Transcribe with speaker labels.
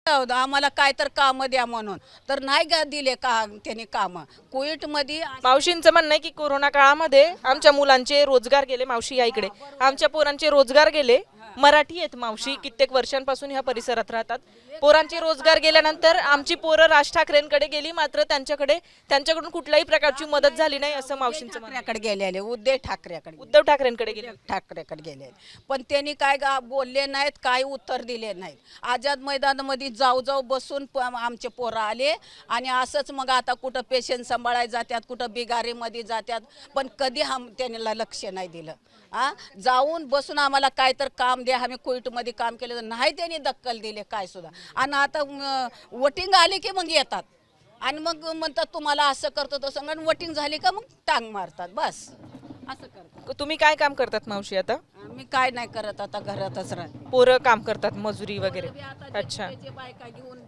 Speaker 1: आम्हाला काय तर काम द्या म्हणून, तर नाही दिले का त्यांनी काम कोविडमध्ये.
Speaker 2: मावशींचं म्हणणं आहे की कोरोना काळामध्ये आमच्या मुलांचे रोजगार गेले. मावशी या इकडे, आमच्या पोरांचे रोजगार गेले. मराठी आहेत मावशी, कित्येक वर्षांपासून ह्या परिसरात राहतात. पोरांचे रोजगार गेल्यानंतर आमची पोरं राज ठाकरेंकडे गेली, मात्र त्यांच्याकडून कुठल्याही प्रकारची मदत झाली नाही असं मावशींचं म्हणणं आहे.
Speaker 1: ठाकरेकडे गेलेले,
Speaker 2: उद्धव ठाकरेंकडे गेले.
Speaker 1: ठाकरेकडे गेले, पण त्यांनी काय बोलले नाहीत, काय उत्तर दिले नाहीत. आझाद मैदानामध्ये जाऊ बसून आमचे पोरं आले आणि असंच मग आता कुठं पेशंट सांभाळायला जातात, कुठं बिगारीमध्ये जातात, पण कधी त्यांना लक्ष नाही दिलं. जाऊन बसून आम्हाला काय तर काम द्या, आम्ही कोविडमध्ये काम केलं नाही, त्यांनी दक्कल दिले काय सुद्धा. आणि आता वोटिंग आली की मग येतात आणि मग म्हणतात तुम्हाला असं करतो तसं, आणि वोटिंग झाली का मग टांग मारतात, बस असं करतात.
Speaker 2: तुम्ही काय काम करतात मावशी आता?
Speaker 1: मी काय नाही करत, आता घरातच राहते.
Speaker 2: पोरं काम करतात, मजुरी वगैरे. अच्छा.
Speaker 1: बायका घेऊन